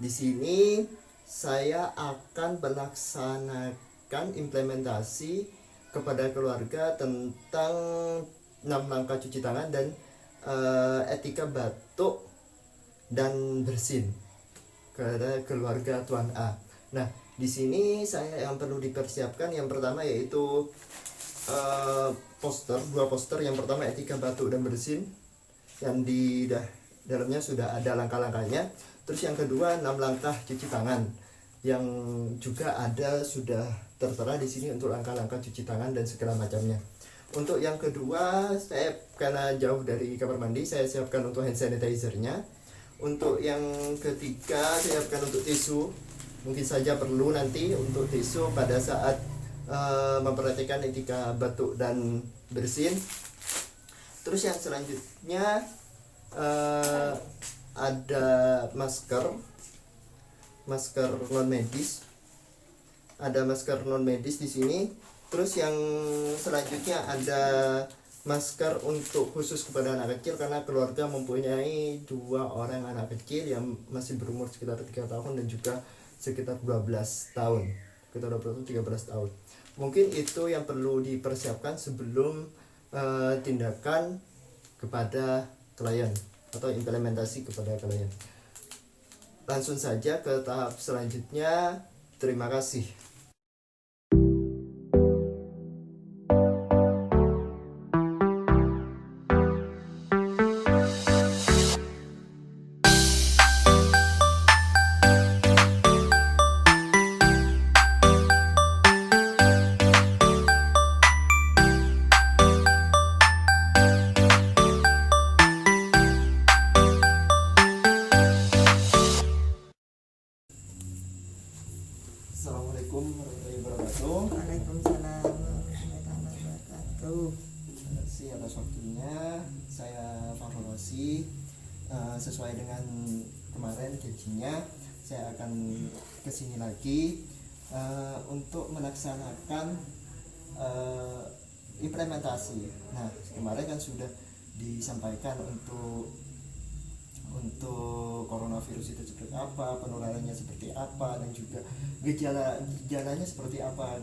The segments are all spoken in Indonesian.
Di sini saya akan melaksanakan implementasi kepada keluarga tentang 6 langkah cuci tangan dan etika batuk dan bersin kepada keluarga Tuan A. Nah, di sini saya yang perlu dipersiapkan yang pertama yaitu dua poster. Yang pertama etika batuk dan bersin yang di dalamnya sudah ada langkah-langkahnya. Terus yang kedua 6 langkah cuci tangan yang juga ada sudah tertera di sini untuk langkah-langkah cuci tangan dan segala macamnya. Untuk yang kedua, saya karena jauh dari kamar mandi, saya siapkan untuk hand sanitizer-nya. Untuk yang ketiga, saya siapkan untuk tisu. Mungkin saja perlu nanti untuk tisu pada saat memperhatikan etika batuk dan bersin. Terus yang selanjutnya ada masker non medis. Ada masker non medis di sini. Terus yang selanjutnya ada masker untuk khusus kepada anak kecil karena keluarga mempunyai 2 orang anak kecil yang masih berumur sekitar 3 tahun dan juga sekitar 12 tahun. Sekitar 12-13 tahun. Mungkin itu yang perlu dipersiapkan sebelum tindakan kepada klien atau implementasi kepada klien. Langsung saja ke tahap selanjutnya. Terima kasih. Assalamualaikum warahmatullahi wabarakatuh. Waalaikumsalam warahmatullahi wabarakatuh. Terima kasih atas waktunya. Saya Fahru Rosi. Sesuai dengan kemarin janjinya, saya akan kesini lagi untuk melaksanakan implementasi. Nah, kemarin kan sudah disampaikan untuk coronavirus itu seperti apa, penularannya seperti apa, dan juga gejalanya seperti apa.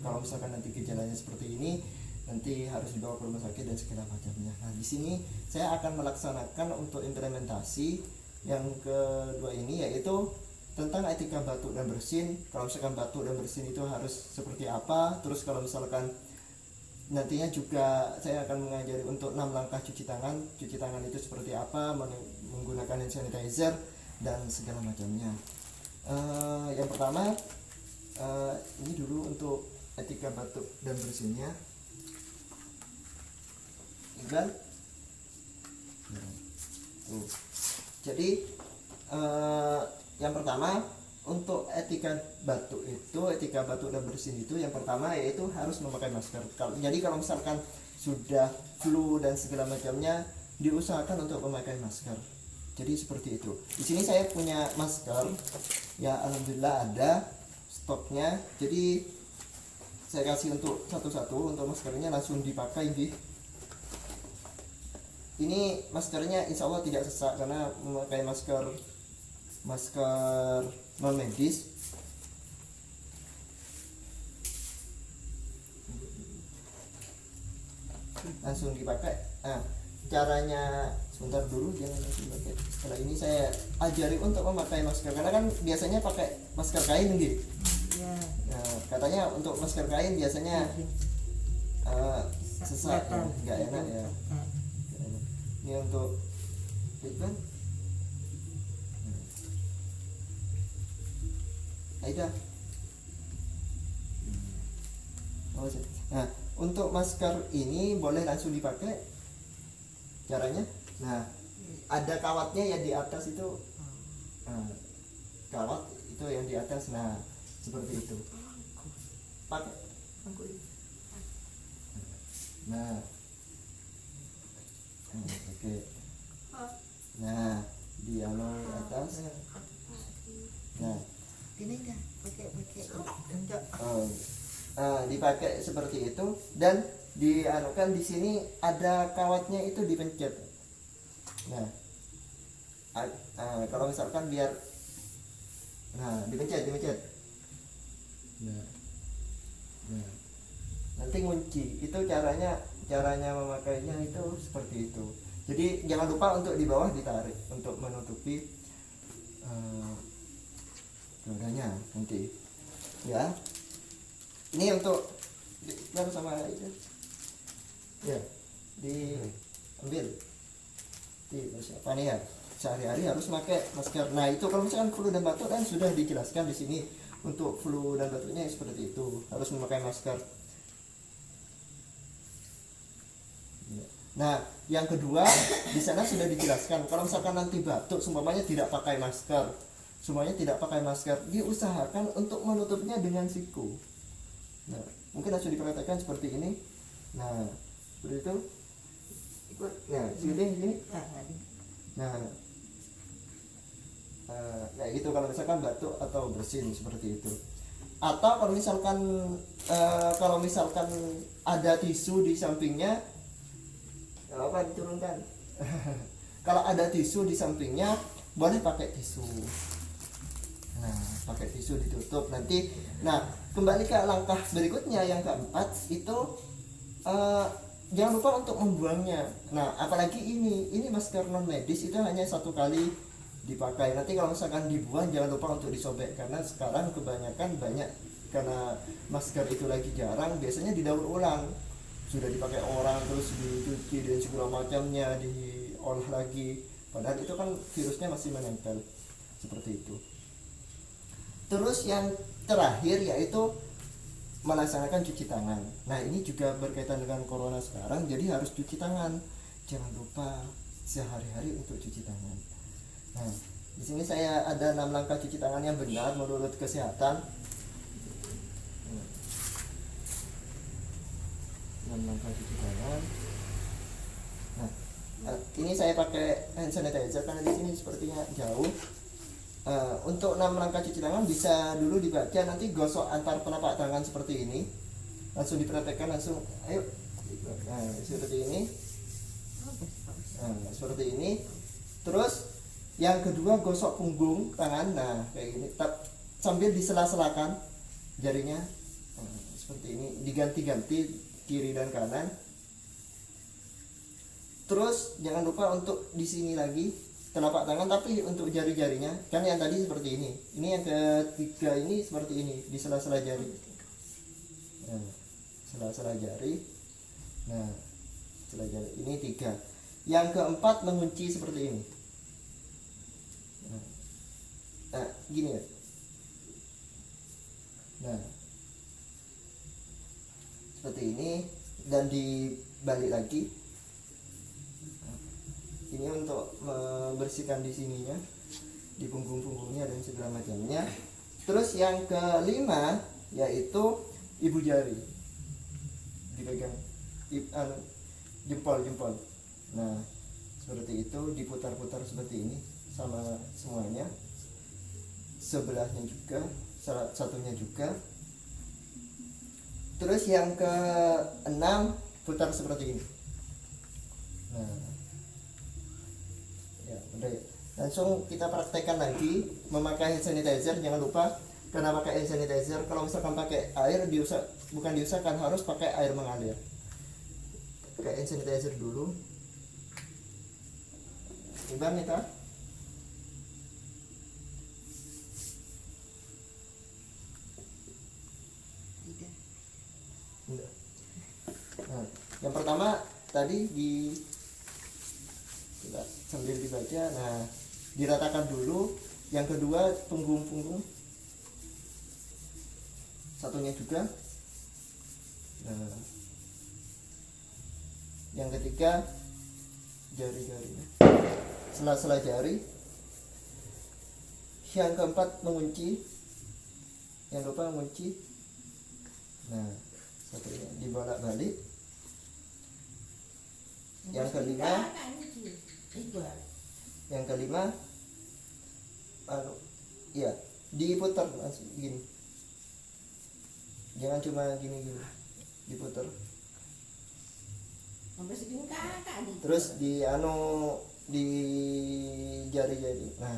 Kalau misalkan nanti gejalanya seperti ini, nanti harus dibawa ke rumah sakit dan segala macamnya. Nah, di sini saya akan melaksanakan untuk implementasi yang kedua ini, yaitu tentang etika batuk dan bersin. Kalau misalkan batuk dan bersin itu harus seperti apa. Terus kalau misalkan nantinya juga saya akan mengajari untuk 6 langkah cuci tangan. Cuci tangan itu seperti apa, menggunakan hand sanitizer dan segala macamnya. Yang pertama ini dulu untuk etika batuk dan bersinnya. Kan? Jadi yang pertama untuk etika batuk dan bersin itu yang pertama yaitu harus memakai masker. Jadi kalau misalkan sudah flu dan segala macamnya, diusahakan untuk memakai masker. Jadi seperti itu. Di sini saya punya masker, ya alhamdulillah ada stoknya. Jadi saya kasih untuk satu-satu. Untuk maskernya langsung dipakai, gitu. Ini maskernya insya Allah tidak sesak karena memakai masker non medis. Langsung dipakai. Nah, caranya sebentar dulu, jangan langsung pakai. Setelah ini saya ajari untuk memakai masker karena kan biasanya pakai masker kain gitu. Ya. Nah, katanya untuk masker kain biasanya sesak, nggak enak ya. Ini untuk treatment. Aida. Nah, untuk masker ini boleh langsung dipakai. Caranya, nah ada kawatnya yang di atas itu. Nah, kawat itu yang di atas. Nah, seperti itu. Pakai. Nah, oke. Nah, di atas. Nah, Ini enggak pakai enggak. Dipakai seperti itu dan dianukan di sini ada kawatnya itu dipencet. Nah, kalau misalkan biar Nah, dipencet. Nah, nanti ngunci. Itu caranya memakainya itu seperti itu. Jadi jangan lupa untuk di bawah ditarik untuk menutupi rodanya nanti. Ya. Ini untuk baru sama itu. Ya, diambil. Apa nih ya? Sehari-hari harus pakai masker. Nah, itu kalau misalkan flu dan batuk kan sudah dijelaskan di sini. Untuk flu dan batuknya seperti itu, harus memakai masker. Nah, yang kedua di sana sudah dijelaskan kalau misalkan nanti batuk semuanya tidak pakai masker. Semuanya tidak pakai masker, diusahakan untuk menutupnya dengan siku. Nah, mungkin langsung diperhatikan seperti ini. Nah, seperti itu. Nah, sini. Nah, kayak gitu kalau misalkan batuk atau bersin seperti itu. Atau kalau misalkan ada tisu di sampingnya, apa diturunkan. Kalau ada tisu di sampingnya, boleh pakai tisu. Nah, pakai tisu ditutup nanti. Nah, kembali ke langkah berikutnya yang keempat itu jangan lupa untuk membuangnya. Nah, apalagi ini masker non medis itu hanya satu kali dipakai. Nanti kalau misalkan dibuang jangan lupa untuk disobek, karena sekarang kebanyakan banyak karena masker itu lagi jarang, biasanya didaur ulang. Sudah dipakai orang terus dicuci dan segala macamnya diolah lagi. Padahal itu kan virusnya masih menempel. Seperti itu. Terus yang terakhir yaitu melaksanakan cuci tangan. Nah, ini juga berkaitan dengan corona sekarang, jadi harus cuci tangan. Jangan lupa sehari-hari untuk cuci tangan. Nah, di sini saya ada 6 langkah cuci tangan yang benar menurut kesehatan. 6 langkah cuci tangan. Nah, ini saya pakai hand sanitizer karena di sini sepertinya jauh. Untuk 6 langkah cuci tangan bisa dulu dibaca, nanti gosok antar telapak tangan seperti ini. Langsung diperhatikan langsung. Ayo. Nah, seperti ini. Nah, seperti ini. Terus yang kedua gosok punggung tangan. Nah, kayak gini. Sambil disela-selakan jarinya. Nah, seperti ini, diganti-ganti kiri dan kanan. Terus jangan lupa untuk di sini lagi telapak tangan, tapi untuk jari-jarinya kan yang tadi seperti ini. Ini yang ketiga ini seperti ini, di sela-sela jari. Nah, sela-sela jari. Nah, sela jari ini 3. Yang keempat mengunci seperti ini. Nah, gini ya. Nah, seperti ini dan dibalik lagi. Ini untuk membersihkan di sininya, di punggung-punggungnya dan segala macamnya. Terus yang kelima yaitu ibu jari, dipegang jempol. Nah, seperti itu, diputar-putar seperti ini sama semuanya, sebelahnya juga, satunya juga. Terus yang keenam putar seperti ini. Nah, ya udah ya. Langsung kita praktekkan lagi memakai hand sanitizer. Jangan lupa karena pakai hand sanitizer, kalau misalkan pakai air bukan diusahakan, harus pakai air mengalir. Pakai hand sanitizer dulu. Ibar nih ta. Nah, yang pertama tadi kita sambil dibaca. Nah, diratakan dulu. Yang kedua punggung satunya juga. Nah, yang ketiga jari-jarinya, sela-sela jari. Yang keempat mengunci, jangan lupa mengunci. Nah, satunya dibolak-balik. Yang kelima iya, diputar langsung gini, jangan cuma gini diputar. Terus di jari-jari. Nah,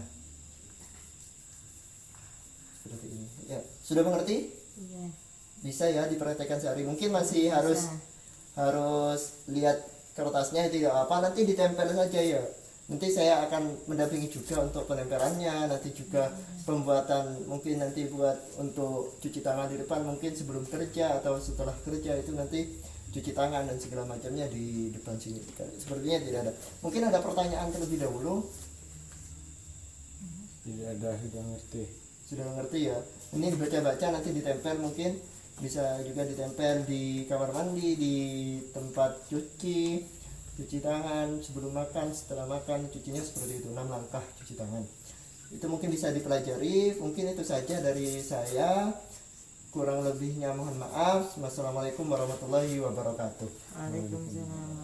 seperti ini ya. Sudah mengerti? Iya. Bisa ya diperhatikan sehari. Mungkin masih harus lihat kertasnya itu ya apa, nanti ditempel saja ya. Nanti saya akan mendampingi juga untuk penempelannya, nanti juga pembuatan mungkin nanti buat untuk cuci tangan di depan, mungkin sebelum kerja atau setelah kerja itu nanti cuci tangan dan segala macamnya di depan sini. Sepertinya tidak ada. Mungkin ada pertanyaan terlebih dahulu. Tidak ada, sudah ngerti. Sudah mengerti ya. Ini dibaca-baca nanti ditempel, mungkin bisa juga ditempel di kamar mandi, di tempat cuci tangan, sebelum makan, setelah makan, cucinya seperti itu, 6 langkah cuci tangan. Itu mungkin bisa dipelajari. Mungkin itu saja dari saya, kurang lebihnya mohon maaf. Wassalamualaikum warahmatullahi wabarakatuh. Waalaikumsalam.